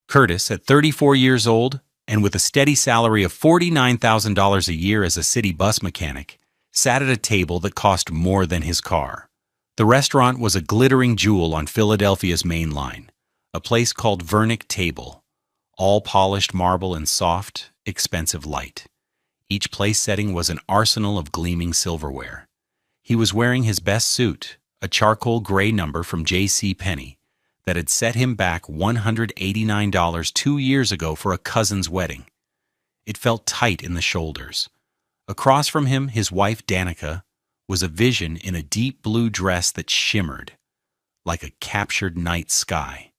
Curtis, at 34 years old and with a steady salary of $49,000 a year as a city bus mechanic, sat at a table that cost more than his car. The restaurant was a glittering jewel on Philadelphia's main line, a place called Vernick Table, all polished marble and soft, expensive light. Each place setting was an arsenal of gleaming silverware. He was wearing his best suit, a charcoal gray number from J.C. Penney, that had set him back $189 2 years ago for a cousin's wedding. It felt tight in the shoulders. Across from him, his wife Danica was a vision in a deep blue dress that shimmered like a captured night sky.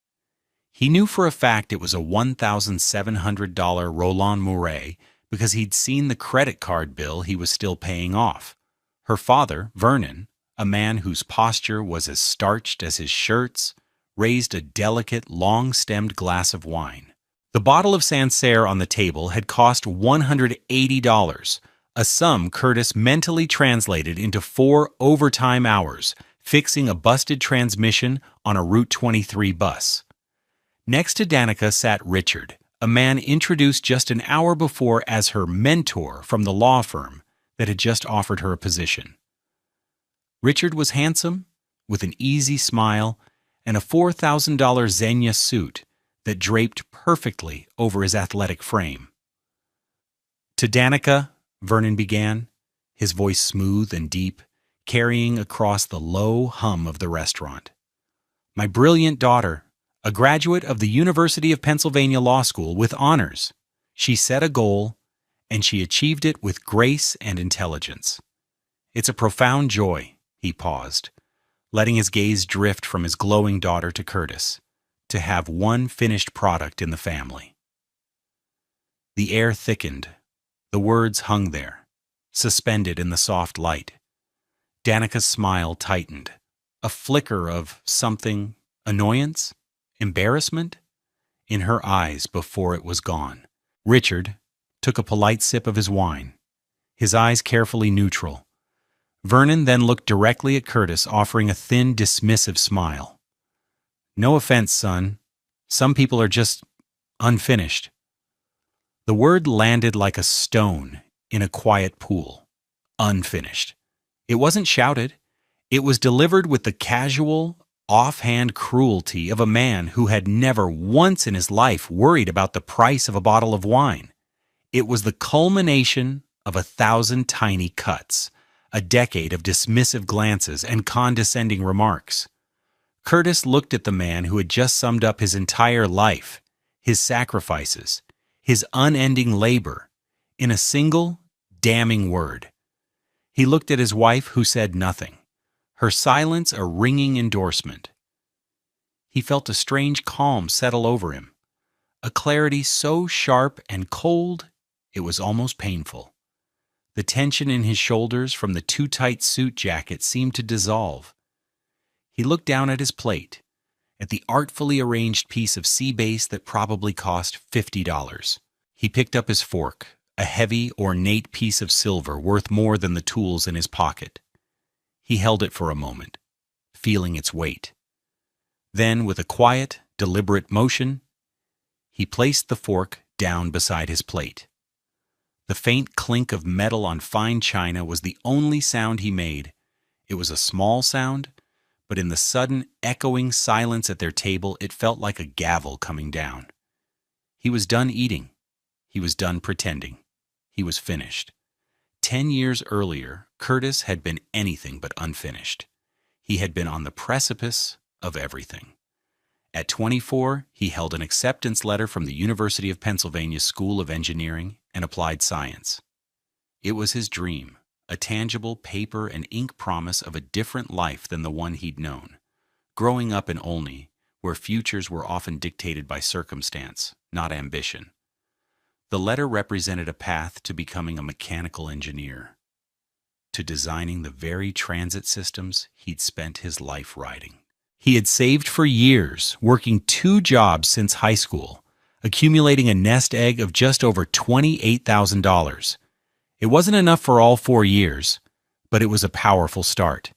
He knew for a fact it was a $1,700 Roland Mouret because he'd seen the credit card bill he was still paying off. Her father, Vernon, a man whose posture was as starched as his shirts, raised a delicate, long-stemmed glass of wine. The bottle of Sancerre on the table had cost $180, a sum Curtis mentally translated into 4 overtime hours, fixing a busted transmission on a Route 23 bus. Next to Danica sat Richard, a man introduced just an hour before as her mentor from the law firm that had just offered her a position. Richard was handsome, with an easy smile and a $4,000 Zegna suit that draped perfectly over his athletic frame. To Danica, Vernon began, his voice smooth and deep, carrying across the low hum of the restaurant. My brilliant daughter, a graduate of the University of Pennsylvania Law School with honors. She set a goal, and she achieved it with grace and intelligence. It's a profound joy, he paused, letting his gaze drift from his glowing daughter to Curtis, to have one finished product in the family. The air thickened. The words hung there, suspended in the soft light. Danica's smile tightened, a flicker of something, annoyance, embarrassment, in her eyes before it was gone. Richard took a polite sip of his wine, his eyes carefully neutral. Vernon then looked directly at Curtis, offering a thin, dismissive smile. No offense, son. Some people are just unfinished. The word landed like a stone in a quiet pool. Unfinished. It wasn't shouted. It was delivered with the casual, offhand cruelty of a man who had never once in his life worried about the price of a bottle of wine. It was the culmination of 1,000 tiny cuts, a decade of dismissive glances and condescending remarks. Curtis looked at the man who had just summed up his entire life, his sacrifices, his unending labor, in a single, damning word. He looked at his wife, who said nothing, her silence a ringing endorsement. He felt a strange calm settle over him, a clarity so sharp and cold it was almost painful. The tension in his shoulders from the too-tight suit jacket seemed to dissolve. He looked down at his plate, at the artfully arranged piece of sea bass that probably cost $50. He picked up his fork, a heavy, ornate piece of silver worth more than the tools in his pocket. He held it for a moment, feeling its weight. Then, with a quiet, deliberate motion, he placed the fork down beside his plate. The faint clink of metal on fine china was the only sound he made. It was a small sound, but in the sudden, echoing silence at their table, it felt like a gavel coming down. He was done eating. He was done pretending. He was finished. 10 years earlier, Curtis had been anything but unfinished. He had been on the precipice of everything. At 24, he held an acceptance letter from the University of Pennsylvania School of Engineering and Applied Science. It was his dream, a tangible paper and ink promise of a different life than the one he'd known, growing up in Olney, where futures were often dictated by circumstance, not ambition. The letter represented a path to becoming a mechanical engineer, to designing the very transit systems he'd spent his life riding. He had saved for years, working 2 jobs since high school, accumulating a nest egg of just over $28,000. It wasn't enough for all 4 years, but it was a powerful start.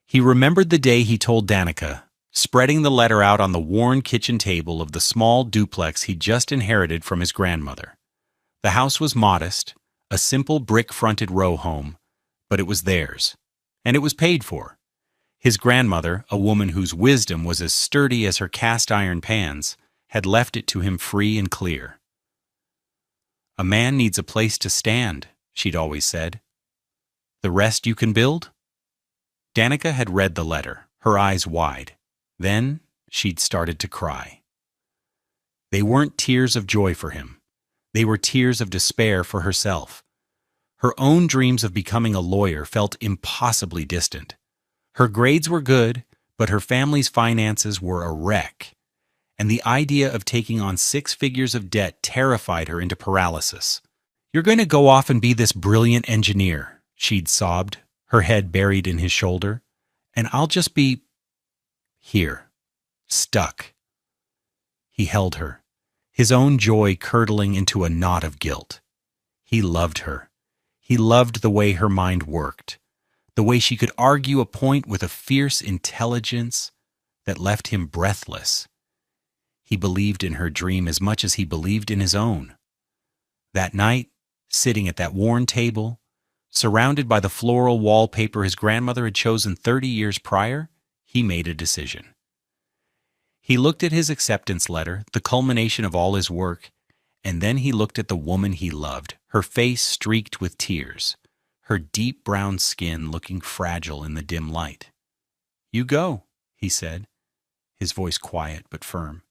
He remembered the day he told Danica, spreading the letter out on the worn kitchen table of the small duplex he'd just inherited from his grandmother. The house was modest, a simple brick-fronted row home, but it was theirs, and it was paid for. His grandmother, a woman whose wisdom was as sturdy as her cast-iron pans, had left it to him free and clear. "A man needs a place to stand," she'd always said. "The rest you can build?" Danica had read the letter, her eyes wide. Then she'd started to cry. They weren't tears of joy for him. They were tears of despair for herself. Her own dreams of becoming a lawyer felt impossibly distant. Her grades were good, but her family's finances were a wreck, and the idea of taking on 6 figures of debt terrified her into paralysis. "You're going to go off and be this brilliant engineer," she'd sobbed, her head buried in his shoulder, "and I'll just be here, stuck." He held her, his own joy curdling into a knot of guilt. He loved her. He loved the way her mind worked, the way she could argue a point with a fierce intelligence that left him breathless. He believed in her dream as much as he believed in his own. That night, sitting at that worn table, surrounded by the floral wallpaper his grandmother had chosen 30 years prior, he made a decision. He looked at his acceptance letter, the culmination of all his work, and then he looked at the woman he loved, her face streaked with tears, her deep brown skin looking fragile in the dim light. "You go," he said, his voice quiet but firm.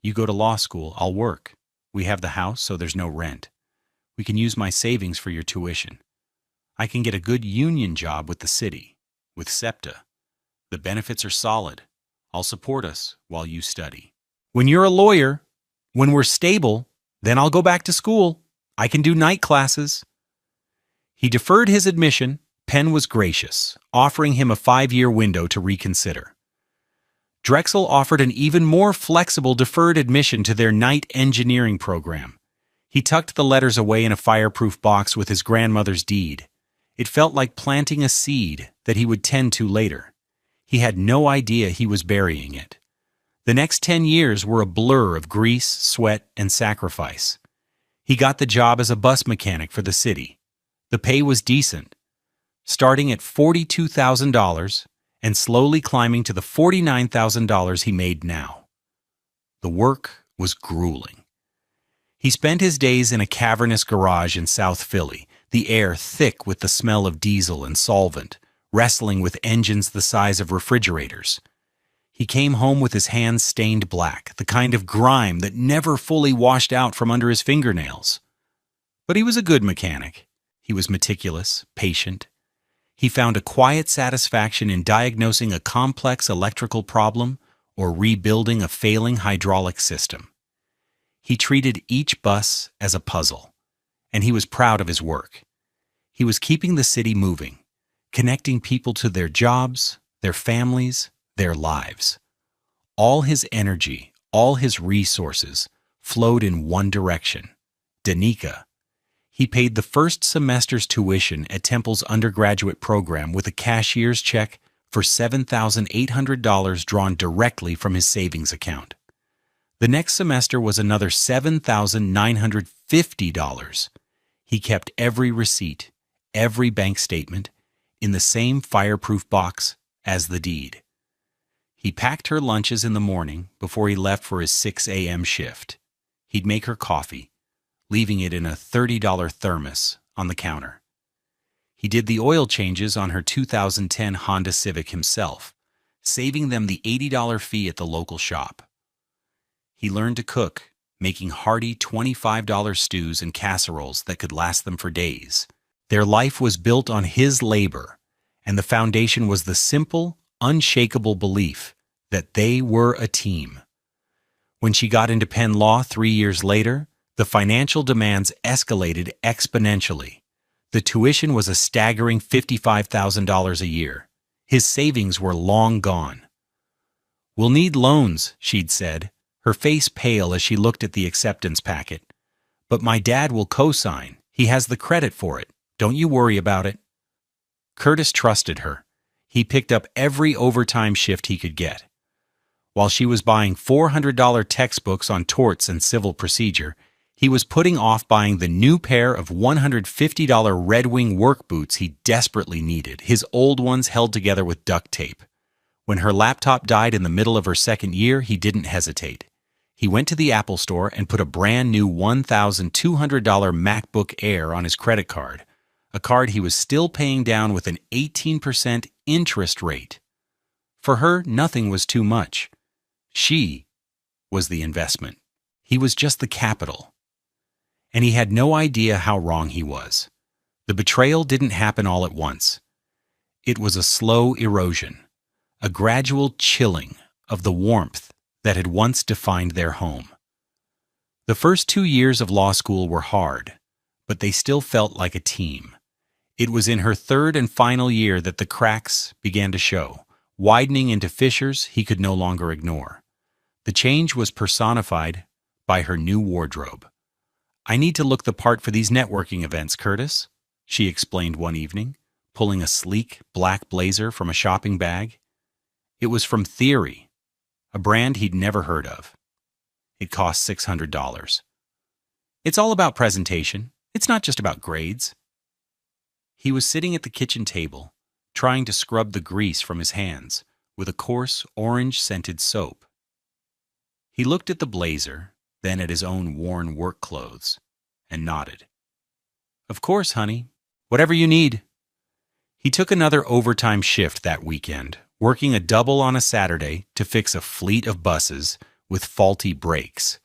"You go to law school, I'll work. We have the house, so there's no rent. We can use my savings for your tuition. I can get a good union job with the city, with SEPTA. The benefits are solid. I'll support us while you study. When you're a lawyer, when we're stable, then I'll go back to school. I can do night classes." He deferred his admission. Penn was gracious, offering him a 5-year window to reconsider. Drexel offered an even more flexible deferred admission to their night engineering program. He tucked the letters away in a fireproof box with his grandmother's deed. It felt like planting a seed that he would tend to later. He had no idea he was burying it. The next 10 years were a blur of grease, sweat, and sacrifice. He got the job as a bus mechanic for the city. The pay was decent, starting at $42,000 and slowly climbing to the $49,000 he made now. The work was grueling. He spent his days in a cavernous garage in South Philly, the air thick with the smell of diesel and solvent, wrestling with engines the size of refrigerators. He came home with his hands stained black, the kind of grime that never fully washed out from under his fingernails. But he was a good mechanic. He was meticulous, patient. He found a quiet satisfaction in diagnosing a complex electrical problem or rebuilding a failing hydraulic system. He treated each bus as a puzzle, and he was proud of his work. He was keeping the city moving, connecting people to their jobs, their families, their lives. All his energy, all his resources flowed in one direction: Danica. He paid the first semester's tuition at Temple's undergraduate program with a cashier's check for $7,800 drawn directly from his savings account. The next semester was another $7,950. He kept every receipt, every bank statement, in the same fireproof box as the deed. He packed her lunches in the morning before he left for his 6 a.m. shift. He'd make her coffee, leaving it in a $30 thermos on the counter. He did the oil changes on her 2010 Honda Civic himself, saving them the $80 fee at the local shop. He learned to cook, making hearty $25 stews and casseroles that could last them for days. Their life was built on his labor, and the foundation was the simple, unshakable belief that they were a team. When she got into Penn Law 3 years later, the financial demands escalated exponentially. The tuition was a staggering $55,000 a year. His savings were long gone. "We'll need loans," she'd said, her face pale as she looked at the acceptance packet. "But my dad will co-sign. He has the credit for it. Don't you worry about it." Curtis trusted her. He picked up every overtime shift he could get. While she was buying $400 textbooks on torts and civil procedure, he was putting off buying the new pair of $150 Red Wing work boots he desperately needed, his old ones held together with duct tape. When her laptop died in the middle of her second year, he didn't hesitate. He went to the Apple store and put a brand new $1,200 MacBook Air on his credit card, a card he was still paying down with an 18% interest rate. For her, nothing was too much. She was the investment. He was just the capital. And he had no idea how wrong he was. The betrayal didn't happen all at once. It was a slow erosion, a gradual chilling of the warmth that had once defined their home. The first 2 years of law school were hard, but they still felt like a team. It was in her third and final year that the cracks began to show, widening into fissures he could no longer ignore. The change was personified by her new wardrobe. "I need to look the part for these networking events, Curtis," she explained one evening, pulling a sleek black blazer from a shopping bag. It was from Theory, a brand he'd never heard of. It cost $600. "It's all about presentation. It's not just about grades." He was sitting at the kitchen table, trying to scrub the grease from his hands with a coarse orange-scented soap. He looked at the blazer, then at his own worn work clothes, and nodded. "Of course, honey. Whatever you need." He took another overtime shift that weekend, working a double on a Saturday to fix a fleet of buses with faulty brakes.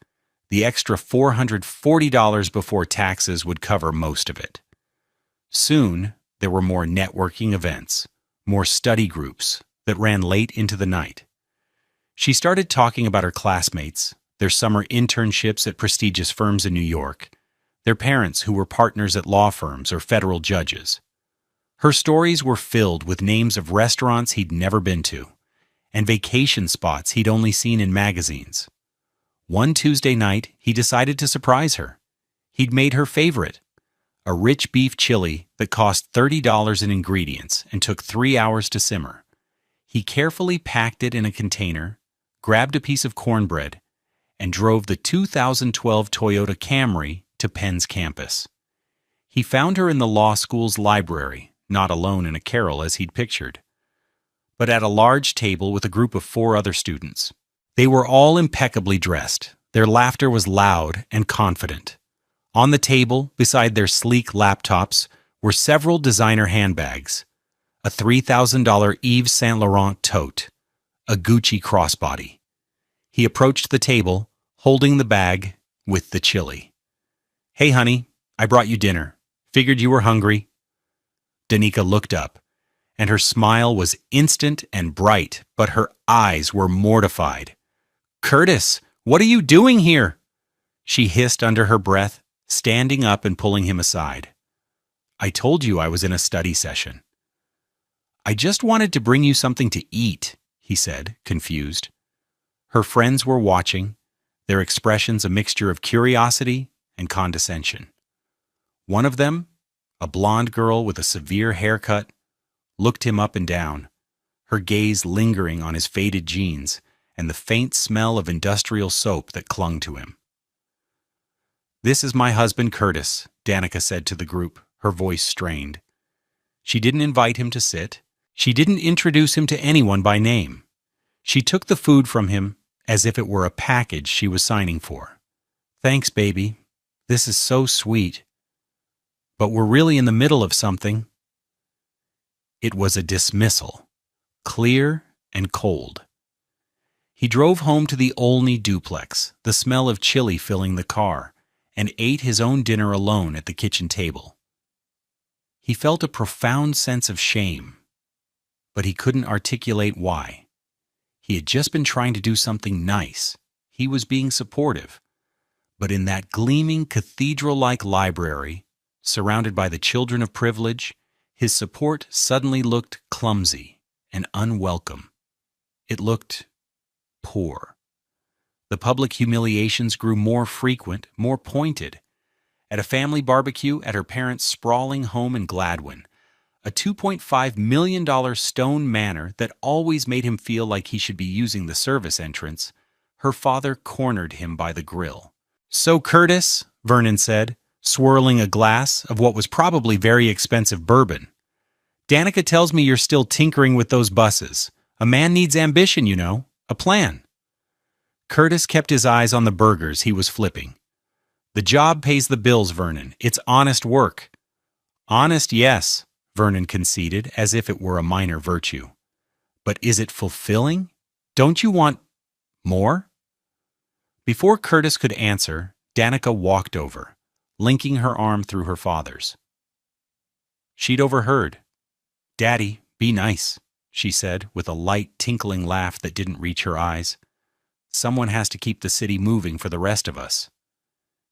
The extra $440 before taxes would cover most of it. Soon, there were more networking events, more study groups that ran late into the night. She started talking about her classmates, their summer internships at prestigious firms in New York, their parents who were partners at law firms or federal judges. Her stories were filled with names of restaurants he'd never been to, and vacation spots he'd only seen in magazines. One Tuesday night, he decided to surprise her. He'd made her favorite, a rich beef chili that cost $30 in ingredients and took 3 hours to simmer. He carefully packed it in a container, grabbed a piece of cornbread, and drove the 2012 Toyota Camry to Penn's campus. He found her in the law school's library, not alone in a carrel as he'd pictured, but at a large table with a group of 4 other students. They were all impeccably dressed. Their laughter was loud and confident. On the table, beside their sleek laptops, were several designer handbags, a $3,000 Yves Saint Laurent tote, a Gucci crossbody. He approached the table, holding the bag with the chili. "Hey, honey, I brought you dinner. Figured you were hungry." Danica looked up, and her smile was instant and bright, but her eyes were mortified. "Curtis, what are you doing here?" she hissed under her breath, standing up and pulling him aside. "I told you I was in a study session." "I just wanted to bring you something to eat," he said, confused. Her friends were watching, their expressions a mixture of curiosity and condescension. One of them, a blonde girl with a severe haircut, looked him up and down, her gaze lingering on his faded jeans and the faint smell of industrial soap that clung to him. "This is my husband Curtis," Danica said to the group, her voice strained. She didn't invite him to sit. She didn't introduce him to anyone by name. She took the food from him as if it were a package she was signing for. "Thanks, baby. This is so sweet. But we're really in the middle of something." It was a dismissal, clear and cold. He drove home to the Olney duplex, the smell of chili filling the car, and ate his own dinner alone at the kitchen table. He felt a profound sense of shame, but he couldn't articulate why. He had just been trying to do something nice. He was being supportive. But in that gleaming cathedral-like library, surrounded by the children of privilege, his support suddenly looked clumsy and unwelcome. It looked poor. The public humiliations grew more frequent, more pointed. At a family barbecue at her parents' sprawling home in Gladwin, a $2.5 million stone manor that always made him feel like he should be using the service entrance, her father cornered him by the grill. "So, Curtis," Vernon said, swirling a glass of what was probably very expensive bourbon, "Danica tells me you're still tinkering with those buses. A man needs ambition, you know, a plan." Curtis kept his eyes on the burgers he was flipping. "The job pays the bills, Vernon. It's honest work." "Honest, yes," Vernon conceded, as if it were a minor virtue. "But is it fulfilling? Don't you want more?" Before Curtis could answer, Danica walked over, linking her arm through her father's. She'd overheard. "Daddy, be nice," she said, with a light, tinkling laugh that didn't reach her eyes. "Someone has to keep the city moving for the rest of us."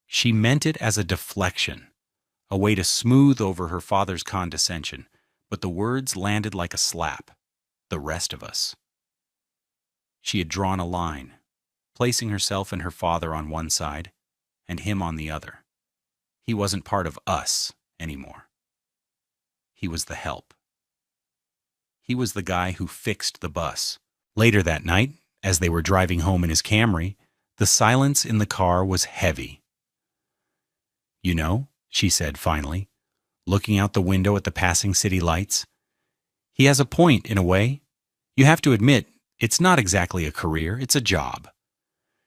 She meant it as a deflection, a way to smooth over her father's condescension, but the words landed like a slap. The rest of us. She had drawn a line, placing herself and her father on one side, and him on the other. He wasn't part of us anymore. He was the help. He was the guy who fixed the bus. Later that night, as they were driving home in his Camry, the silence in the car was heavy. "You know," she said finally, looking out the window at the passing city lights, "he has a point in a way. You have to admit, it's not exactly a career, it's a job."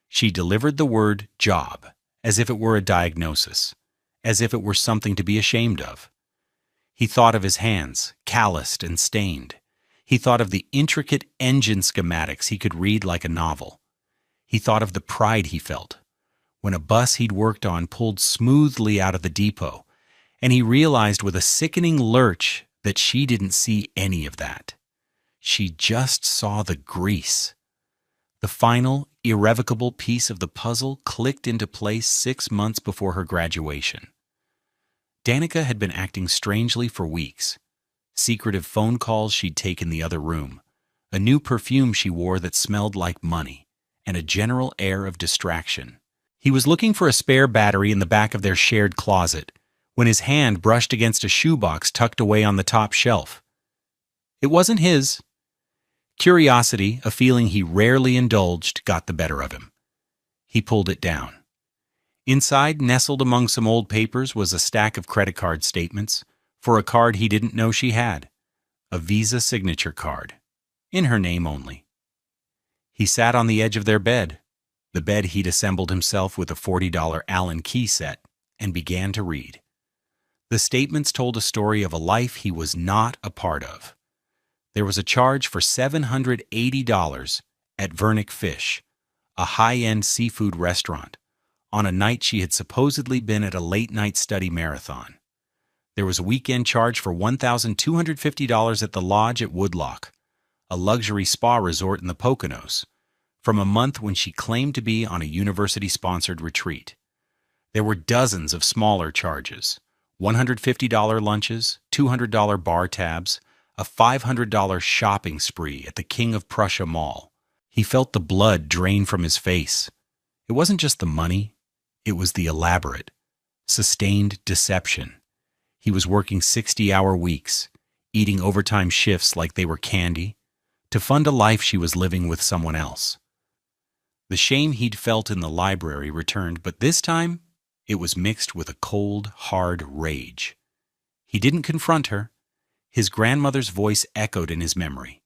She delivered the word job as if it were a diagnosis, as if it were something to be ashamed of. He thought of his hands, calloused and stained. He thought of the intricate engine schematics he could read like a novel. He thought of the pride he felt when a bus he'd worked on pulled smoothly out of the depot, and he realized with a sickening lurch that she didn't see any of that. She just saw the grease. The final, irrevocable piece of the puzzle clicked into place 6 months before her graduation. Danica had been acting strangely for weeks. Secretive phone calls she'd taken the other room, a new perfume she wore that smelled like money, and a general air of distraction. He was looking for a spare battery in the back of their shared closet when his hand brushed against a shoebox tucked away on the top shelf. It wasn't his. Curiosity, a feeling he rarely indulged, got the better of him. He pulled it down. Inside, nestled among some old papers, was a stack of credit card statements for a card he didn't know she had, a Visa signature card, in her name only. He sat on the edge of their bed, the bed he'd assembled himself with a $40 Allen key set, and began to read. The statements told a story of a life he was not a part of. There was a charge for $780 at Vernick Fish, a high-end seafood restaurant, on a night she had supposedly been at a late-night study marathon. There was a weekend charge for $1,250 at the Lodge at Woodlock, a luxury spa resort in the Poconos, from a month when she claimed to be on a university-sponsored retreat. There were dozens of smaller charges, $150 lunches, $200 bar tabs, a $500 shopping spree at the King of Prussia Mall. He felt the blood drain from his face. It wasn't just the money, it was the elaborate, sustained deception. He was working 60-hour weeks, eating overtime shifts like they were candy, to fund a life she was living with someone else. The shame he'd felt in the library returned, but this time it was mixed with a cold, hard rage. He didn't confront her. His grandmother's voice echoed in his memory.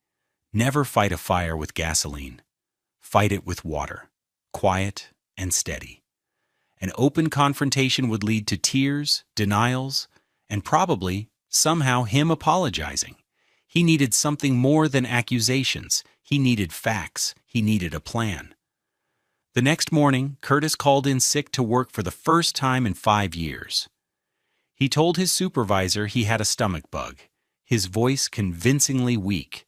Never fight a fire with gasoline. Fight it with water, quiet and steady. An open confrontation would lead to tears, denials, and probably, somehow, him apologizing. He needed something more than accusations. He needed facts. He needed a plan. The next morning, Curtis called in sick to work for the first time in 5 years. He told his supervisor he had a stomach bug, his voice convincingly weak.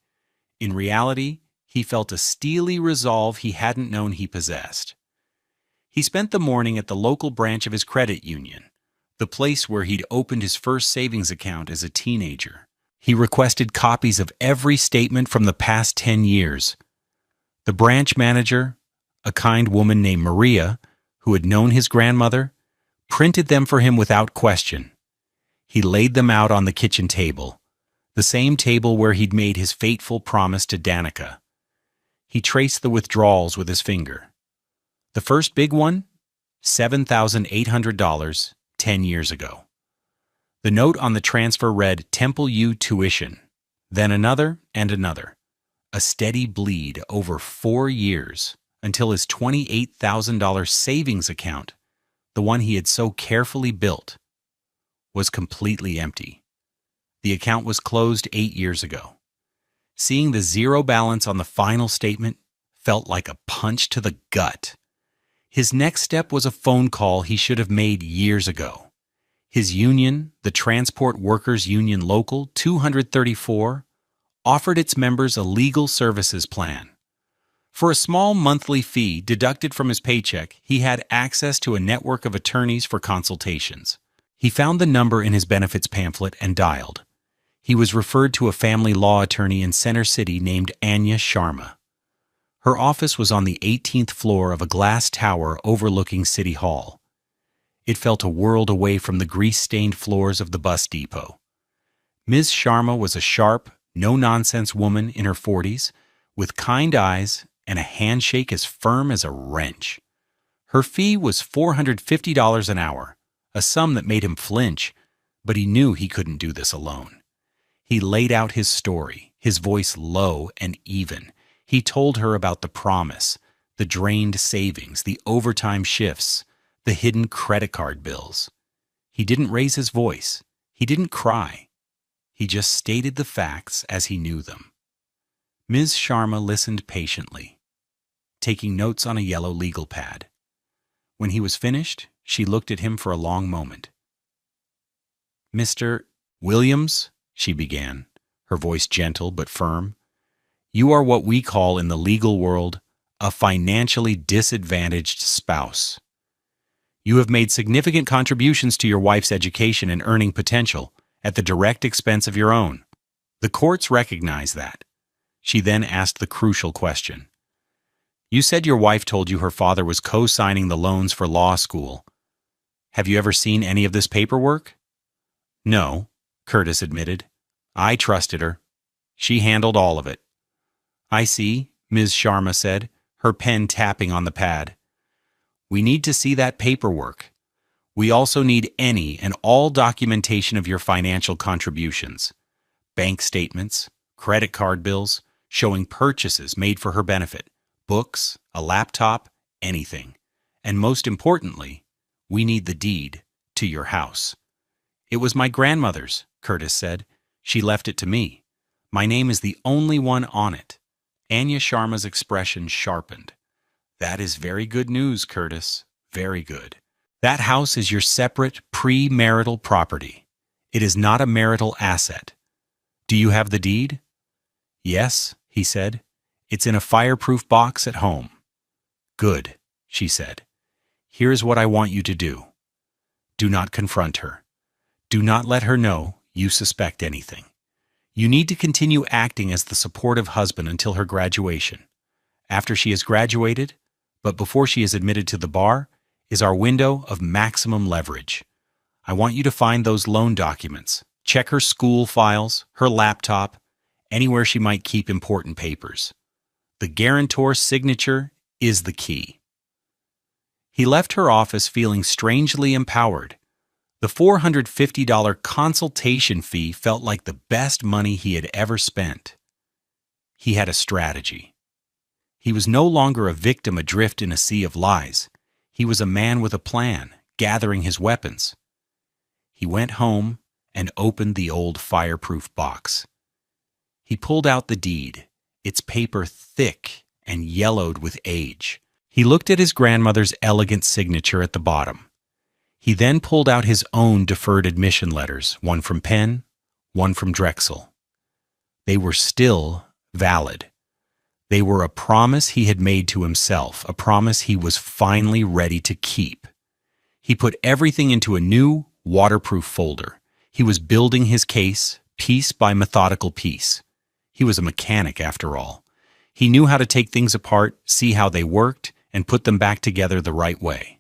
In reality, he felt a steely resolve he hadn't known he possessed. He spent the morning at the local branch of his credit union, the place where he'd opened his first savings account as a teenager. He requested copies of every statement from the past 10 years. The branch manager, a kind woman named Maria, who had known his grandmother, printed them for him without question. He laid them out on the kitchen table, The same table where he'd made his fateful promise to Danica. He traced the withdrawals with his finger. The first big one? $7,800 10 years ago. The note on the transfer read Temple U tuition, then another and another. A steady bleed over 4 years until his $28,000 savings account, the one he had so carefully built, was completely empty. The account was closed 8 years ago. Seeing the zero balance on the final statement felt like a punch to the gut. His next step was a phone call he should have made years ago. His union, the Transport Workers Union Local 234, offered its members a legal services plan. For a small monthly fee deducted from his paycheck, he had access to a network of attorneys for consultations. He found the number in his benefits pamphlet and dialed. He was referred to a family law attorney in Center City named Anya Sharma. Her office was on the 18th floor of a glass tower overlooking City Hall. It felt a world away from the grease-stained floors of the bus depot. Ms. Sharma was a sharp, no-nonsense woman in her 40s, with kind eyes and a handshake as firm as a wrench. Her fee was $450 an hour, a sum that made him flinch, but he knew he couldn't do this alone. He laid out his story, his voice low and even. He told her about the promise, the drained savings, the overtime shifts, the hidden credit card bills. He didn't raise his voice. He didn't cry. He just stated the facts as he knew them. Ms. Sharma listened patiently, taking notes on a yellow legal pad. When he was finished, she looked at him for a long moment. "Mr. Williams," she began, her voice gentle but firm, "you are what we call in the legal world a financially disadvantaged spouse. You have made significant contributions to your wife's education and earning potential at the direct expense of your own. The courts recognize that." She then asked the crucial question. "You said your wife told you her father was co-signing the loans for law school. Have you ever seen any of this paperwork?" "No," Curtis admitted. "I trusted her. She handled all of it." "I see," Ms. Sharma said, her pen tapping on the pad. "We need to see that paperwork. We also need any and all documentation of your financial contributions. Bank statements, credit card bills, showing purchases made for her benefit, books, a laptop, anything. And most importantly, we need the deed to your house." "It was my grandmother's," Curtis said. "She left it to me. My name is the only one on it." Anya Sharma's expression sharpened. "That is very good news, Curtis. Very good. That house is your separate, pre-marital property. It is not a marital asset. Do you have the deed?" "Yes," he said. "It's in a fireproof box at home." "Good," she said. "Here's what I want you to do. Do not confront her. Do not let her know you suspect anything. You need to continue acting as the supportive husband until her graduation. After she has graduated, but before she is admitted to the bar, is our window of maximum leverage. I want you to find those loan documents, check her school files, her laptop, anywhere she might keep important papers. The guarantor's signature is the key." He left her office feeling strangely empowered. The $450 consultation fee felt like the best money he had ever spent. He had a strategy. He was no longer a victim adrift in a sea of lies. He was a man with a plan, gathering his weapons. He went home and opened the old fireproof box. He pulled out the deed, its paper thick and yellowed with age. He looked at his grandmother's elegant signature at the bottom. He then pulled out his own deferred admission letters, one from Penn, one from Drexel. They were still valid. They were a promise he had made to himself, a promise he was finally ready to keep. He put everything into a new, waterproof folder. He was building his case, piece by methodical piece. He was a mechanic, after all. He knew how to take things apart, see how they worked, and put them back together the right way.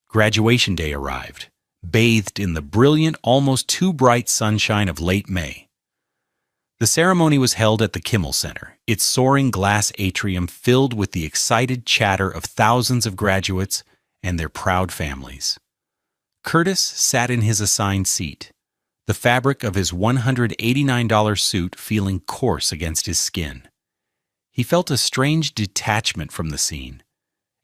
Graduation day arrived, bathed in the brilliant, almost too bright sunshine of late May. The ceremony was held at the Kimmel Center, its soaring glass atrium filled with the excited chatter of thousands of graduates and their proud families. Curtis sat in his assigned seat, the fabric of his $189 suit feeling coarse against his skin. He felt a strange detachment from the scene,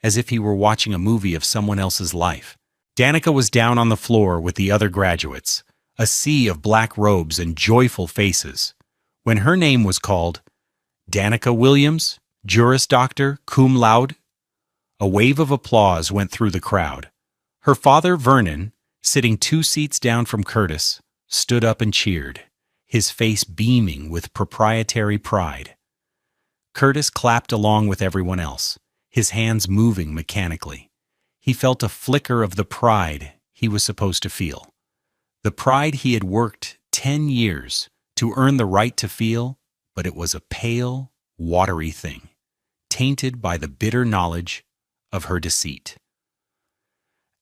as if he were watching a movie of someone else's life. Danica was down on the floor with the other graduates, a sea of black robes and joyful faces. When her name was called, Danica Williams, Juris Doctor, cum laude, a wave of applause went through the crowd. Her father, Vernon, sitting 2 seats down from Curtis, stood up and cheered, his face beaming with proprietary pride. Curtis clapped along with everyone else, his hands moving mechanically. He felt a flicker of the pride he was supposed to feel. The pride he had worked 10 years to earn the right to feel, but it was a pale, watery thing, tainted by the bitter knowledge of her deceit.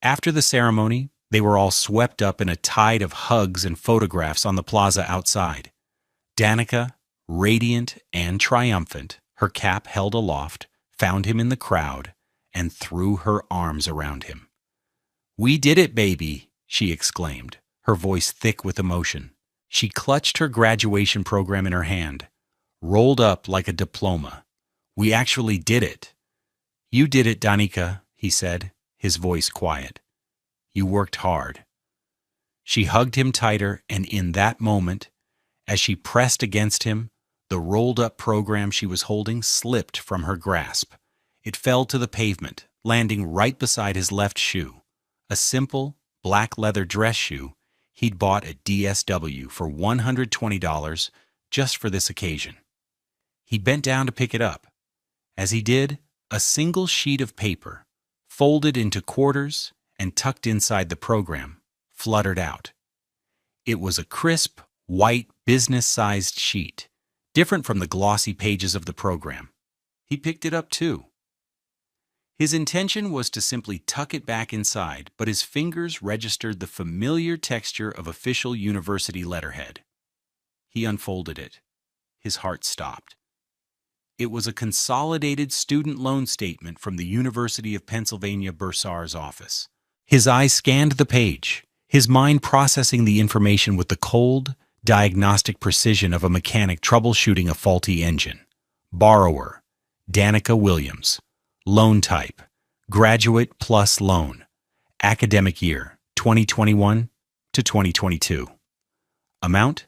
After the ceremony, they were all swept up in a tide of hugs and photographs on the plaza outside. Danica, radiant and triumphant, her cap held aloft, found him in the crowd and threw her arms around him. "We did it, baby," she exclaimed, her voice thick with emotion. She clutched her graduation program in her hand, rolled up like a diploma. "We actually did it." "You did it, Danica," he said, his voice quiet. "You worked hard." She hugged him tighter, and in that moment, as she pressed against him, the rolled-up program she was holding slipped from her grasp. It fell to the pavement, landing right beside his left shoe, a simple, black leather dress shoe he'd bought at DSW for $120 just for this occasion. He bent down to pick it up. As he did, a single sheet of paper, folded into quarters and tucked inside the program, fluttered out. It was a crisp, white, business-sized sheet, different from the glossy pages of the program. He picked it up too. His intention was to simply tuck it back inside, but his fingers registered the familiar texture of official university letterhead. He unfolded it. His heart stopped. It was a consolidated student loan statement from the University of Pennsylvania Bursar's office. His eyes scanned the page, his mind processing the information with the cold, diagnostic precision of a mechanic troubleshooting a faulty engine. Borrower, Danica Williams. Loan type, graduate plus loan. Academic year, 2021 to 2022. Amount,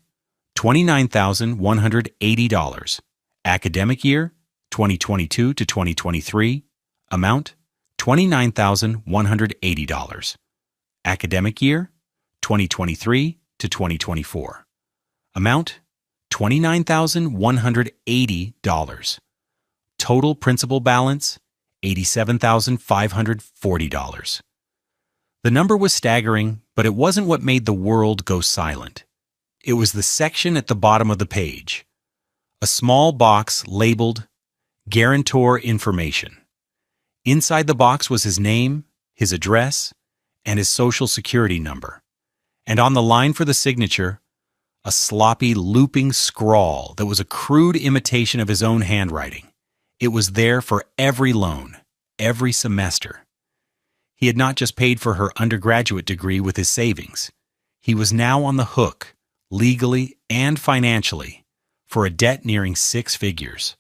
$29,180. Academic year, 2022 to 2023. Amount, $29,180. Academic year, 2023 to 2024. Amount, $29,180. Total principal balance, $87,540. The number was staggering, but it wasn't what made the world go silent. It was the section at the bottom of the page. A small box labeled Guarantor Information. Inside the box was his name, his address, and his social security number. And on the line for the signature, a sloppy, looping scrawl that was a crude imitation of his own handwriting. It was there for every loan, every semester. He had not just paid for her undergraduate degree with his savings. He was now on the hook, legally and financially, for a debt nearing 6 figures.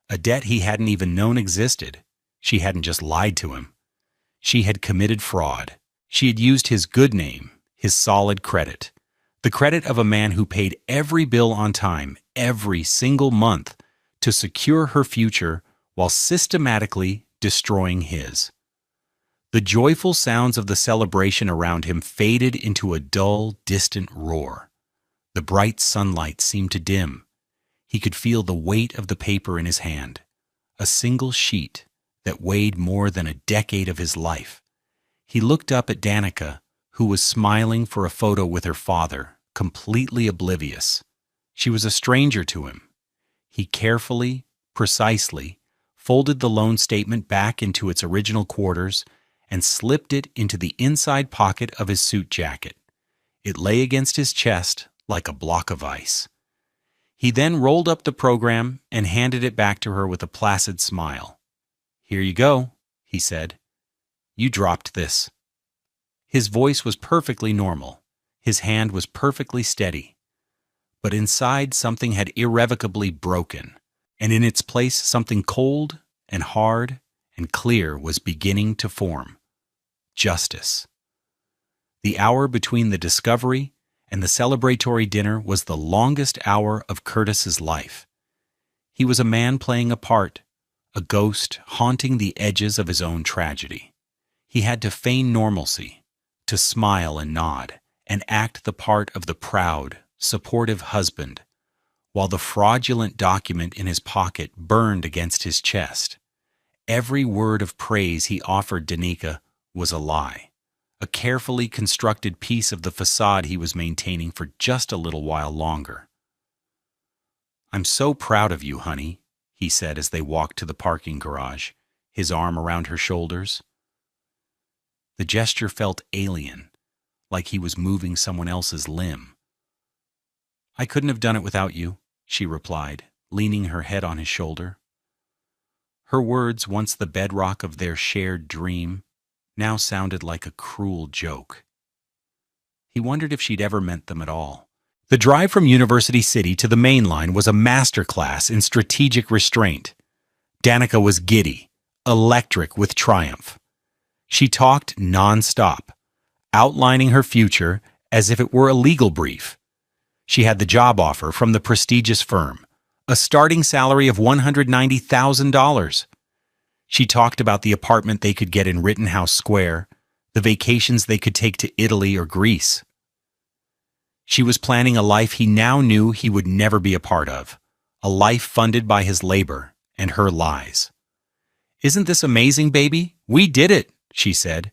A debt he hadn't even known existed. She hadn't just lied to him. She had committed fraud. She had used his good name, his solid credit, the credit of a man who paid every bill on time, every single month, to secure her future while systematically destroying his. The joyful sounds of the celebration around him faded into a dull, distant roar. The bright sunlight seemed to dim. He could feel the weight of the paper in his hand, a single sheet that weighed more than a decade of his life. He looked up at Danica, who was smiling for a photo with her father, completely oblivious. She was a stranger to him. He carefully, precisely, folded the loan statement back into its original quarters and slipped it into the inside pocket of his suit jacket. It lay against his chest like a block of ice. He then rolled up the program and handed it back to her with a placid smile. "Here you go," he said. "You dropped this." His voice was perfectly normal. His hand was perfectly steady. But inside something had irrevocably broken, and in its place something cold and hard and clear was beginning to form. Justice. The hour between the discovery and the celebratory dinner was the longest hour of Curtis's life. He was a man playing a part, a ghost haunting the edges of his own tragedy. He had to feign normalcy, to smile and nod, and act the part of the proud, supportive husband, while the fraudulent document in his pocket burned against his chest. Every word of praise he offered Danica was a lie, a carefully constructed piece of the facade he was maintaining for just a little while longer. "I'm so proud of you, honey," he said as they walked to the parking garage, his arm around her shoulders. The gesture felt alien, like he was moving someone else's limb. "I couldn't have done it without you," she replied, leaning her head on his shoulder. Her words, once the bedrock of their shared dream, now sounded like a cruel joke. He wondered if she'd ever meant them at all. The drive from University City to the main line was a masterclass in strategic restraint. Danica was giddy, electric with triumph. She talked nonstop, outlining her future as if it were a legal brief. She had the job offer from the prestigious firm, a starting salary of $190,000. She talked about the apartment they could get in Rittenhouse Square, the vacations they could take to Italy or Greece. She was planning a life he now knew he would never be a part of, a life funded by his labor and her lies. "Isn't this amazing, baby? We did it," she said,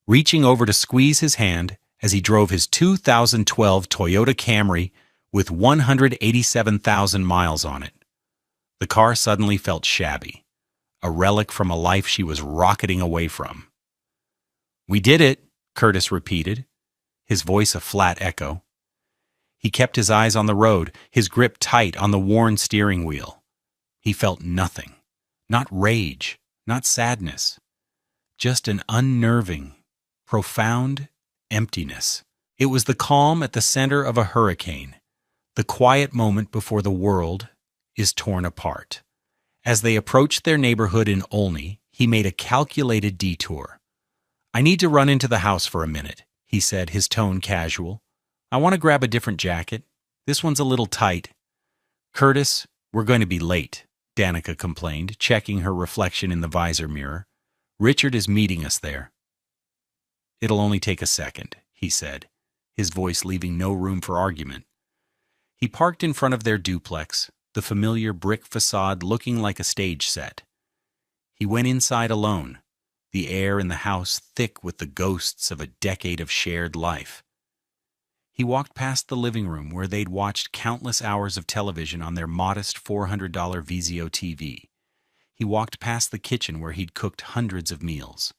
reaching over to squeeze his hand as he drove his 2012 Toyota Camry with 187,000 miles on it. The car suddenly felt shabby, a relic from a life she was rocketing away from. "We did it," Curtis repeated, his voice a flat echo. He kept his eyes on the road, his grip tight on the worn steering wheel. He felt nothing, not rage, not sadness, just an unnerving, profound emptiness. It was the calm at the center of a hurricane, the quiet moment before the world is torn apart. As they approached their neighborhood in Olney, he made a calculated detour. "I need to run into the house for a minute," he said, his tone casual. "I want to grab a different jacket. This one's a little tight." "Curtis, we're going to be late," Danica complained, checking her reflection in the visor mirror. "Richard is meeting us there." "It'll only take a second," he said, his voice leaving no room for argument. He parked in front of their duplex, the familiar brick facade looking like a stage set. He went inside alone, the air in the house thick with the ghosts of a decade of shared life. He walked past the living room where they'd watched countless hours of television on their modest $400 Vizio TV. He walked past the kitchen where he'd cooked hundreds of meals.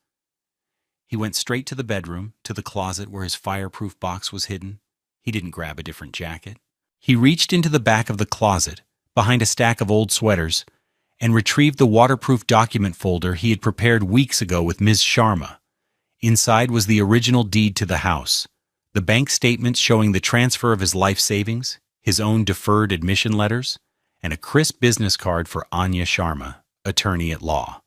He went straight to the bedroom, to the closet where his fireproof box was hidden. He didn't grab a different jacket. He reached into the back of the closet, behind a stack of old sweaters, and retrieved the waterproof document folder he had prepared weeks ago with Ms. Sharma. Inside was the original deed to the house, the bank statements showing the transfer of his life savings, his own deferred admission letters, and a crisp business card for Anya Sharma, attorney at law.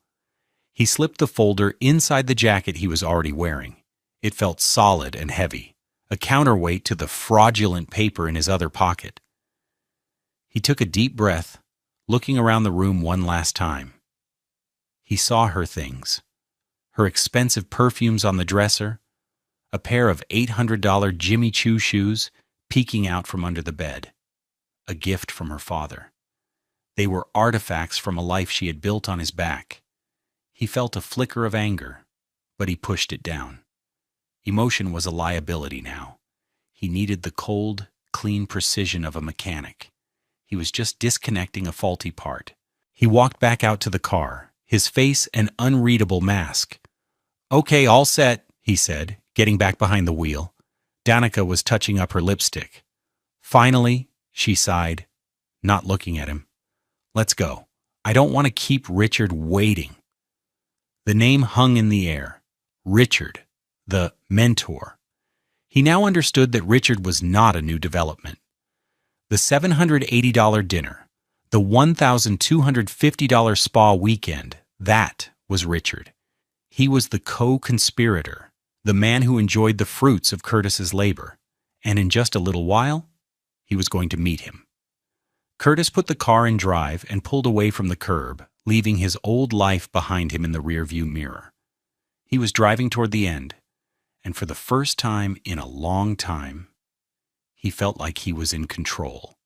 He slipped the folder inside the jacket he was already wearing. It felt solid and heavy, a counterweight to the fraudulent paper in his other pocket. He took a deep breath, looking around the room one last time. He saw her things, her expensive perfumes on the dresser, a pair of $800 Jimmy Choo shoes peeking out from under the bed, a gift from her father. They were artifacts from a life she had built on his back. He felt a flicker of anger, but he pushed it down. Emotion was a liability now. He needed the cold, clean precision of a mechanic. He was just disconnecting a faulty part. He walked back out to the car, his face an unreadable mask. "Okay, all set," he said, getting back behind the wheel. Danica was touching up her lipstick. "Finally," she sighed. not looking at him. "Let's go. I don't want to keep Richard waiting." The name hung in the air. Richard, the mentor. He now understood that Richard was not a new development. The $780 dinner, the $1,250 spa weekend, that was Richard. He was the co-conspirator, the man who enjoyed the fruits of Curtis's labor, and in just a little while, he was going to meet him. Curtis put the car in drive and pulled away from the curb, leaving his old life behind him in the rearview mirror. He was driving toward the end, and for the first time in a long time, he felt like he was in control.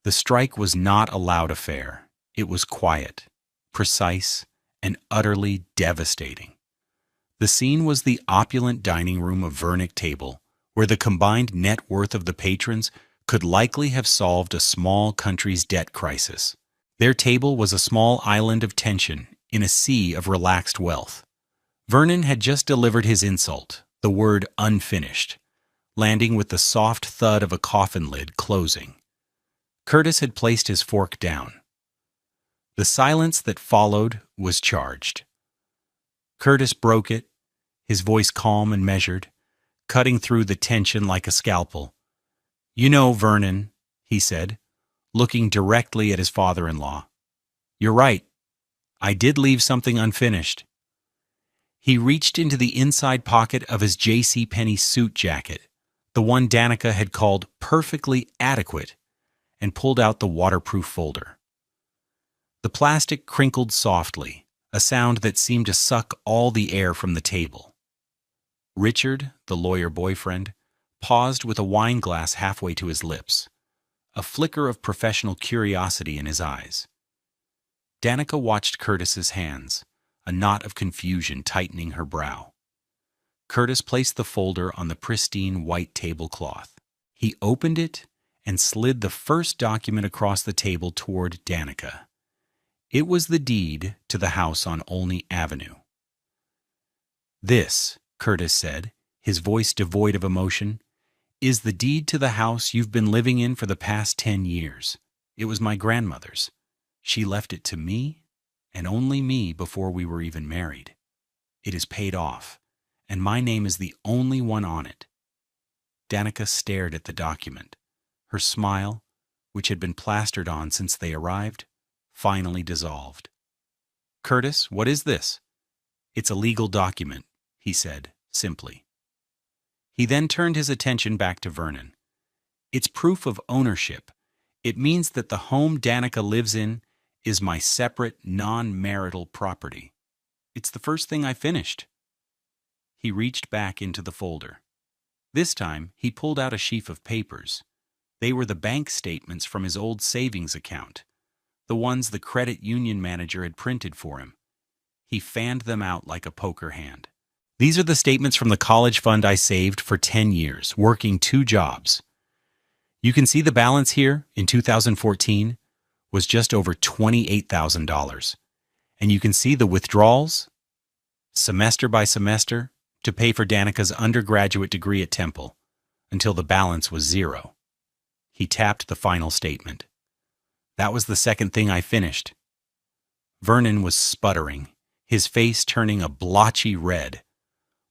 The strike was not a loud affair. It was quiet, precise, and utterly devastating. The scene was the opulent dining room of Vernick Table, where the combined net worth of the patrons could likely have solved a small country's debt crisis. Their table was a small island of tension in a sea of relaxed wealth. Vernon had just delivered his insult, the word unfinished, landing with the soft thud of a coffin lid closing. Curtis had placed his fork down. The silence that followed was charged. Curtis broke it, his voice calm and measured, cutting through the tension like a scalpel. "You know, Vernon," he said, looking directly at his father-in-law, "you're right. I did leave something unfinished." He reached into the inside pocket of his JCPenney suit jacket, the one Danica had called perfectly adequate, and pulled out the waterproof folder. The plastic crinkled softly, a sound that seemed to suck all the air from the table. Richard, the lawyer boyfriend, paused with a wine glass halfway to his lips, a flicker of professional curiosity in his eyes. Danica watched Curtis's hands, a knot of confusion tightening her brow. Curtis placed the folder on the pristine white tablecloth. He opened it and slid the first document across the table toward Danica. It was the deed to the house on Olney Avenue. "This," Curtis said, his voice devoid of emotion, "is the deed to the house you've been living in for the past 10 years. It was my grandmother's. She left it to me, and only me, before we were even married. It is paid off, and my name is the only one on it." Danica stared at the document. Her smile, which had been plastered on since they arrived, finally dissolved. "Curtis, what is this?" "It's a legal document," he said, simply. He then turned his attention back to Vernon. "It's proof of ownership. It means that the home Danica lives in is my separate, non-marital property. It's the first thing I finished." He reached back into the folder. This time, he pulled out a sheaf of papers. They were the bank statements from his old savings account, the ones the credit union manager had printed for him. He fanned them out like a poker hand. "These are the statements from the college fund I saved for 10 years, working 2 jobs. You can see the balance here in 2014 was just over $28,000. And you can see the withdrawals, semester by semester, to pay for Danica's undergraduate degree at Temple, until the balance was 0. He tapped the final statement. "That was the second thing I finished." Vernon was sputtering, his face turning a blotchy red.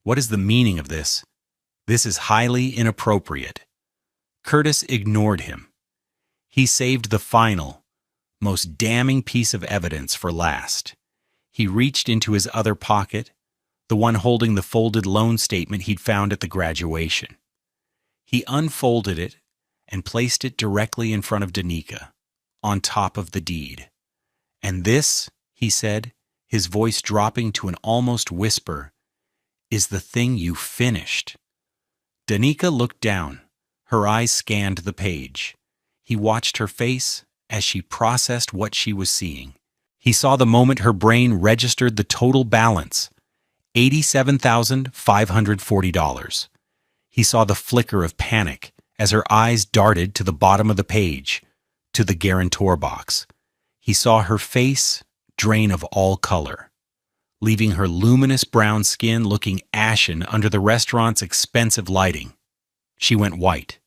"What is the meaning of this? This is highly inappropriate." Curtis ignored him. He saved the final, most damning piece of evidence for last. He reached into his other pocket, the one holding the folded loan statement he'd found at the graduation. He unfolded it and placed it directly in front of Danica, on top of the deed. "And this," he said, his voice dropping to an almost whisper, "is the thing you finished." Danica looked down. Her eyes scanned the page. He watched her face as she processed what she was seeing. He saw the moment her brain registered the total balance, $87,540. He saw the flicker of panic as her eyes darted to the bottom of the page, to the guarantor box. He saw her face drain of all color, leaving her luminous brown skin looking ashen under the restaurant's expensive lighting. She went white.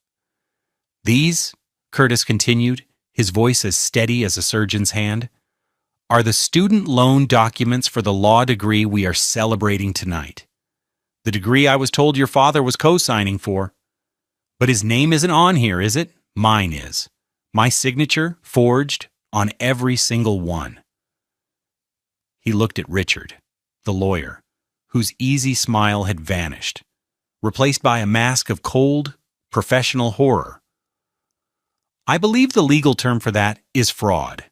"These," Curtis continued, his voice as steady as a surgeon's hand, "are the student loan documents for the law degree we are celebrating tonight. The degree I was told your father was co-signing for. But his name isn't on here, is it? Mine is. My signature forged on every single one." He looked at Richard, the lawyer, whose easy smile had vanished, replaced by a mask of cold, professional horror. "I believe the legal term for that is fraud.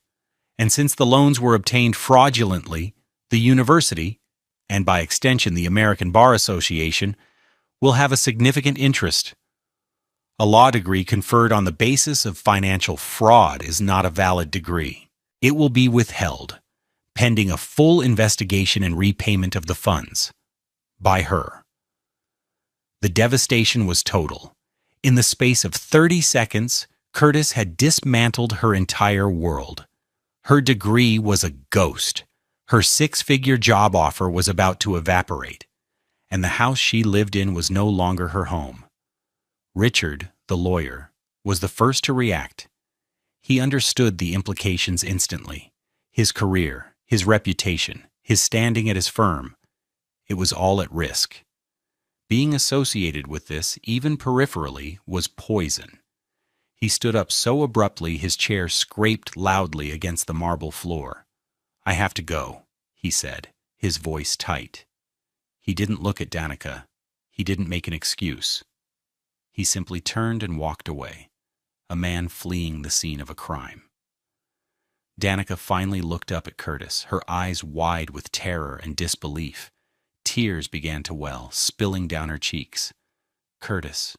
And since the loans were obtained fraudulently, the university, and by extension the American Bar Association, will have a significant interest. A law degree conferred on the basis of financial fraud is not a valid degree. It will be withheld, pending a full investigation and repayment of the funds. By her." The devastation was total. In the space of 30 seconds, Curtis had dismantled her entire world. Her degree was a ghost. Her six-figure job offer was about to evaporate, and the house she lived in was no longer her home. Richard, the lawyer, was the first to react. He understood the implications instantly. His career, his reputation, his standing at his firm. It was all at risk. Being associated with this, even peripherally, was poison. He stood up so abruptly his chair scraped loudly against the marble floor. "I have to go," he said, his voice tight. He didn't look at Danica. He didn't make an excuse. He simply turned and walked away, a man fleeing the scene of a crime. Danica finally looked up at Curtis, her eyes wide with terror and disbelief. Tears began to well, spilling down her cheeks. "Curtis,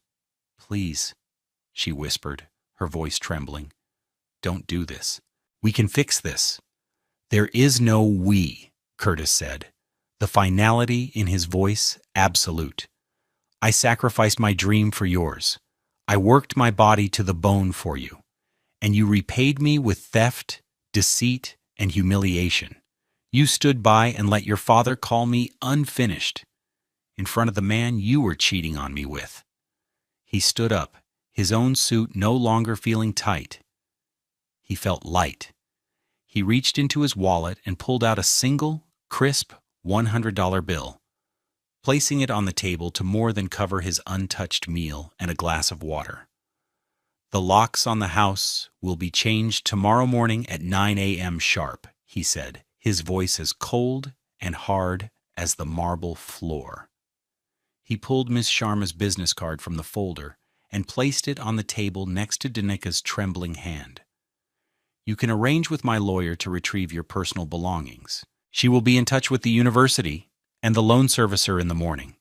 please," she whispered, her voice trembling. "Don't do this. We can fix this." "There is no we," Curtis said, the finality in his voice absolute. "I sacrificed my dream for yours. I worked my body to the bone for you, and you repaid me with theft, deceit, and humiliation. You stood by and let your father call me unfinished in front of the man you were cheating on me with." He stood up, his own suit no longer feeling tight. He felt light. He reached into his wallet and pulled out a single, crisp $100 bill, placing it on the table to more than cover his untouched meal and a glass of water. "The locks on the house will be changed tomorrow morning at 9 a.m. sharp," he said, his voice as cold and hard as the marble floor. He pulled Miss Sharma's business card from the folder and placed it on the table next to Danica's trembling hand. "You can arrange with my lawyer to retrieve your personal belongings. She will be in touch with the university and the loan servicer in the morning."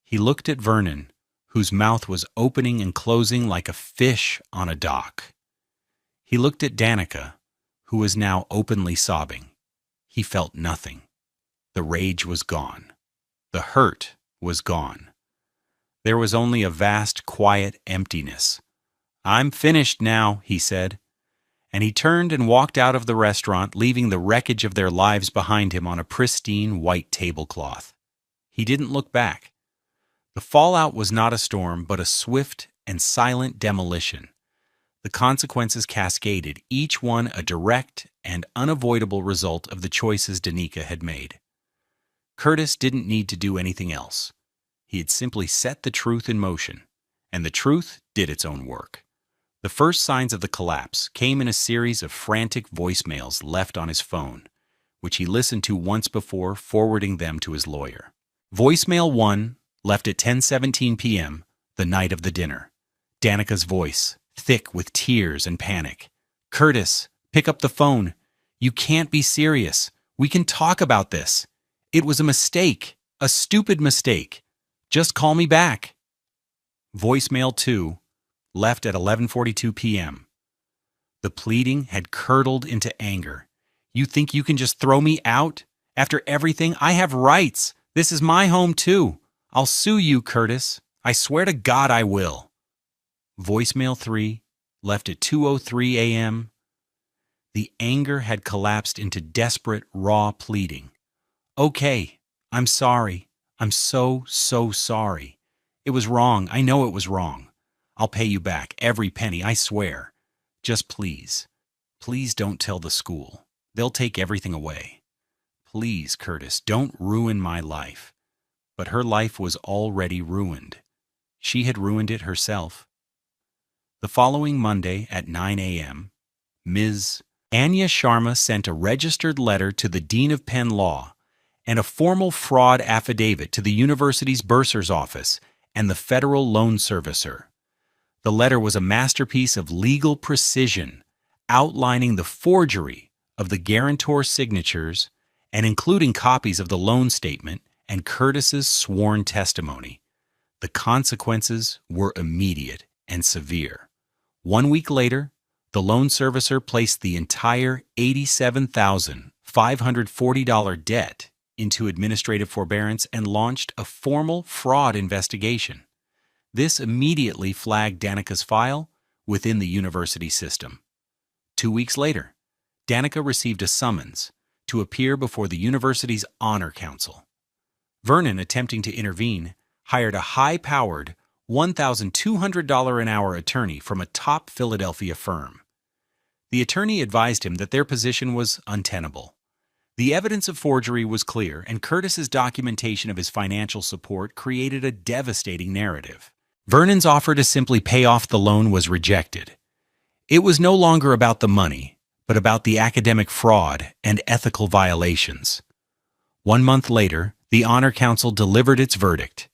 He looked at Vernon, whose mouth was opening and closing like a fish on a dock. He looked at Danica, who was now openly sobbing. He felt nothing. The rage was gone. The hurt was gone. There was only a vast, quiet emptiness. "I'm finished now," he said. And he turned and walked out of the restaurant, leaving the wreckage of their lives behind him on a pristine white tablecloth. He didn't look back. The fallout was not a storm, but a swift and silent demolition. The consequences cascaded, each one a direct and unavoidable result of the choices Danica had made. Curtis didn't need to do anything else. He had simply set the truth in motion, and the truth did its own work. The first signs of the collapse came in a series of frantic voicemails left on his phone, which he listened to once before, forwarding them to his lawyer. Voicemail 1, left at 10:17 p.m., the night of the dinner. Danica's voice, thick with tears and panic. "Curtis, pick up the phone. You can't be serious. We can talk about this. It was a mistake, a stupid mistake. Just call me back." Voicemail 2, left at 11:42 p.m. The pleading had curdled into anger. "You think you can just throw me out? After everything, I have rights. This is my home too. I'll sue you, Curtis. I swear to God I will." Voicemail 3, left at 2:03 a.m. The anger had collapsed into desperate, raw pleading. "Okay, I'm sorry. I'm so sorry. It was wrong. I know it was wrong. I'll pay you back, every penny, I swear. Just please, please don't tell the school. They'll take everything away. Please, Curtis, don't ruin my life. But her life was already ruined. She had ruined it herself. The following Monday at 9 a.m., Ms. Anya Sharma sent a registered letter to the Dean of Penn Law and a formal fraud affidavit to the university's bursar's office and the federal loan servicer. The letter was a masterpiece of legal precision, outlining the forgery of the guarantor's signatures and including copies of the loan statement and Curtis's sworn testimony. The consequences were immediate and severe. 1 week later, the loan servicer placed the entire $87,540 debt into administrative forbearance and launched a formal fraud investigation. This immediately flagged Danica's file within the university system. 2 weeks later, Danica received a summons to appear before the university's Honor Council. Vernon, attempting to intervene, hired a high-powered $1,200 an hour attorney from a top Philadelphia firm. The attorney advised him that their position was untenable. The evidence of forgery was clear, and Curtis's documentation of his financial support created a devastating narrative. Vernon's offer to simply pay off the loan was rejected. It was no longer about the money, but about the academic fraud and ethical violations. 1 month later, the Honor Council delivered its verdict.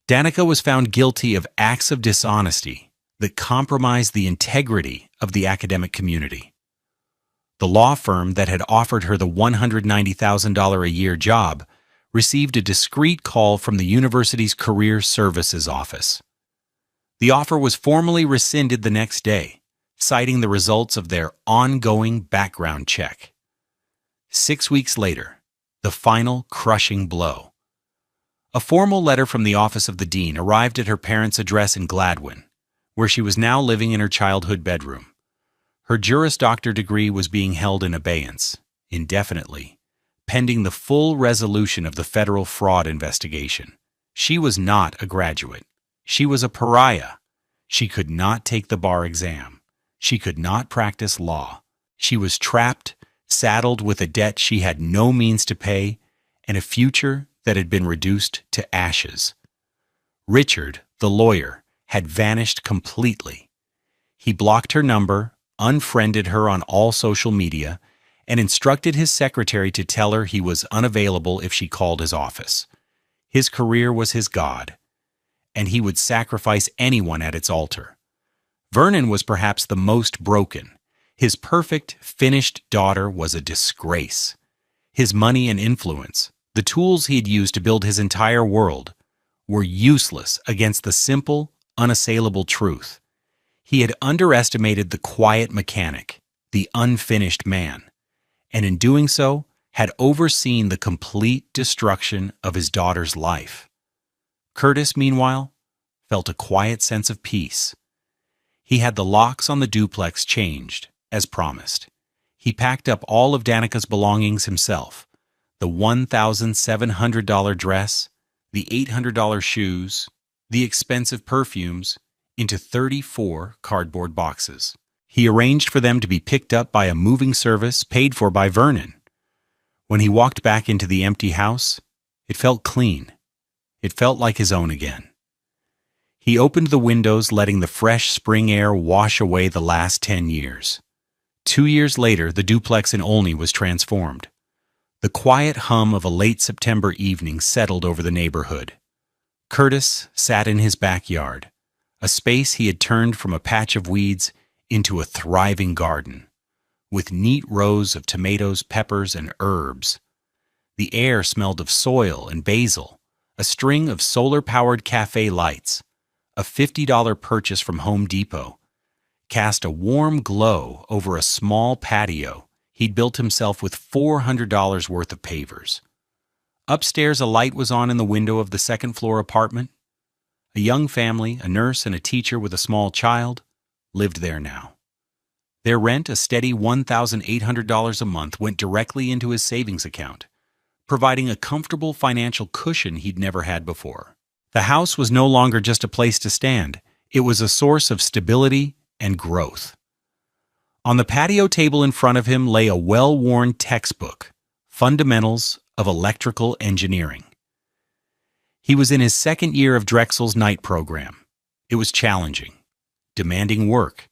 Danica was found guilty of acts of dishonesty that compromised the integrity of the academic community. The law firm that had offered her the $190,000 a year job received a discreet call from the university's Career Services Office. The offer was formally rescinded the next day, citing the results of their ongoing background check. 6 weeks later, the final crushing blow. A formal letter from the office of the dean arrived at her parents' address in Gladwin, where she was now living in her childhood bedroom. Her Juris Doctor degree was being held in abeyance, indefinitely, pending the full resolution of the federal fraud investigation. She was not a graduate. She was a pariah. She could not take the bar exam. She could not practice law. She was trapped, saddled with a debt she had no means to pay, and a future that had been reduced to ashes. Richard, the lawyer, had vanished completely. He blocked her number, unfriended her on all social media, and instructed his secretary to tell her he was unavailable if she called his office. His career was his god, and he would sacrifice anyone at its altar. Vernon was perhaps the most broken. His perfect, finished daughter was a disgrace. His money and influence, the tools he had used to build his entire world, were useless against the simple, unassailable truth. He had underestimated the quiet mechanic, the unfinished man, and in doing so, had overseen the complete destruction of his daughter's life. Curtis, meanwhile, felt a quiet sense of peace. He had the locks on the duplex changed, as promised. He packed up all of Danica's belongings himself, the $1,700 dress, the $800 shoes, the expensive perfumes, into 34 cardboard boxes. He arranged for them to be picked up by a moving service paid for by Vernon. When he walked back into the empty house, it felt clean. It felt like his own again. He opened the windows, letting the fresh spring air wash away the last 10 years. 2 years later, the duplex in Olney was transformed. The quiet hum of a late September evening settled over the neighborhood. Curtis sat in his backyard, a space he had turned from a patch of weeds into a thriving garden, with neat rows of tomatoes, peppers, and herbs. The air smelled of soil and basil, a string of solar-powered cafe lights, a $50 purchase from Home Depot, cast a warm glow over a small patio he'd built himself with $400 worth of pavers. Upstairs, a light was on in the window of the second-floor apartment. A young family, a nurse and a teacher with a small child, lived there now. Their rent, a steady $1,800 a month, went directly into his savings account, providing a comfortable financial cushion he'd never had before. The house was no longer just a place to stand. It was a source of stability and growth. On the patio table in front of him lay a well-worn textbook, Fundamentals of Electrical Engineering. He was in his second year of Drexel's night program. It was challenging, demanding work,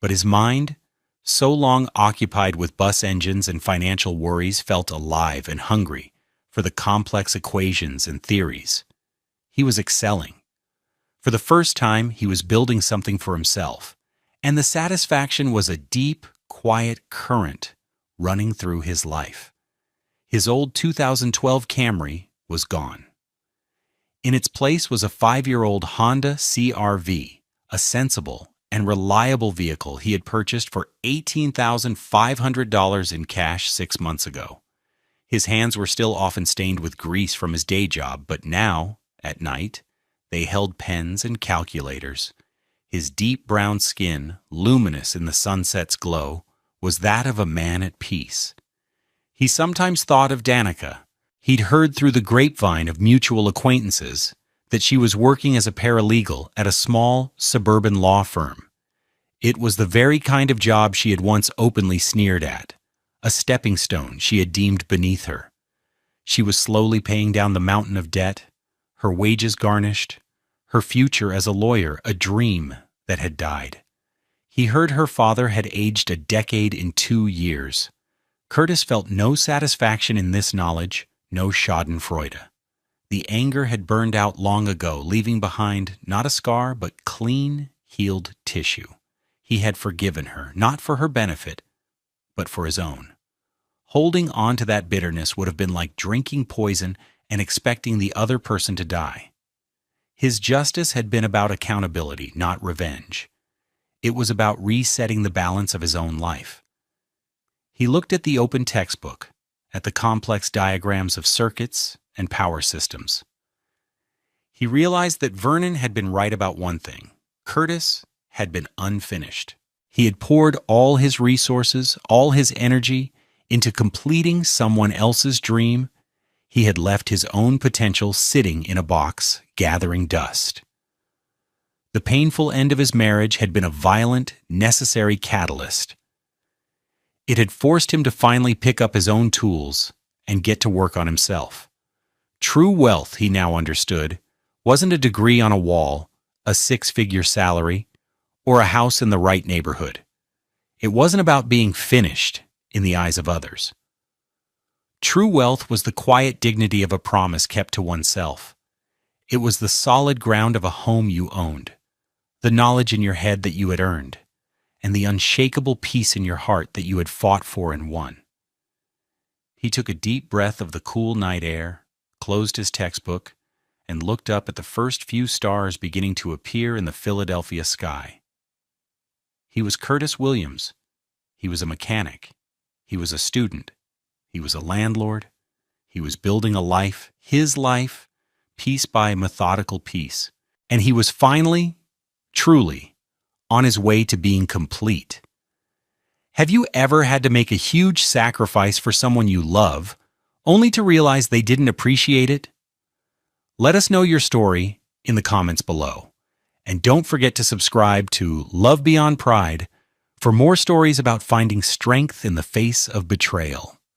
but his mind, so long occupied with bus engines and financial worries, felt alive and hungry for the complex equations and theories. He was excelling. For the first time, he was building something for himself, and the satisfaction was a deep, quiet current running through his life. His old 2012 Camry was gone. In its place was a 5-year-old Honda CR-V, a sensible and reliable vehicle he had purchased for $18,500 in cash 6 months ago. His hands were still often stained with grease from his day job, but now, at night, they held pens and calculators. His deep brown skin, luminous in the sunset's glow, was that of a man at peace. He sometimes thought of Danica. He'd heard through the grapevine of mutual acquaintances that she was working as a paralegal at a small suburban law firm. It was the very kind of job she had once openly sneered at, a stepping stone she had deemed beneath her. She was slowly paying down the mountain of debt, her wages garnished, her future as a lawyer a dream that had died. He heard her father had aged a decade in 2 years. Curtis felt no satisfaction in this knowledge, no schadenfreude. The anger had burned out long ago, leaving behind not a scar but clean, healed tissue. He had forgiven her, not for her benefit, but for his own. Holding on to that bitterness would have been like drinking poison and expecting the other person to die. His justice had been about accountability, not revenge. It was about resetting the balance of his own life. He looked at the open textbook, at the complex diagrams of circuits and power systems. He realized that Vernon had been right about one thing. Curtis had been unfinished. He had poured all his resources, all his energy, into completing someone else's dream. He had left his own potential sitting in a box, gathering dust. The painful end of his marriage had been a violent, necessary catalyst. It had forced him to finally pick up his own tools and get to work on himself. True wealth, he now understood, wasn't a degree on a wall, a 6-figure salary, or a house in the right neighborhood. It wasn't about being finished in the eyes of others. True wealth was the quiet dignity of a promise kept to oneself. It was the solid ground of a home you owned, the knowledge in your head that you had earned, and the unshakable peace in your heart that you had fought for and won. He took a deep breath of the cool night air, closed his textbook, and looked up at the first few stars beginning to appear in the Philadelphia sky. He was Curtis Williams. He was a mechanic. He was a student. He was a landlord. He was building a life, his life, piece by methodical piece. And he was finally, truly, on his way to being complete. Have you ever had to make a huge sacrifice for someone you love, only to realize they didn't appreciate it? Let us know your story in the comments below. And don't forget to subscribe to Love Beyond Pride for more stories about finding strength in the face of betrayal.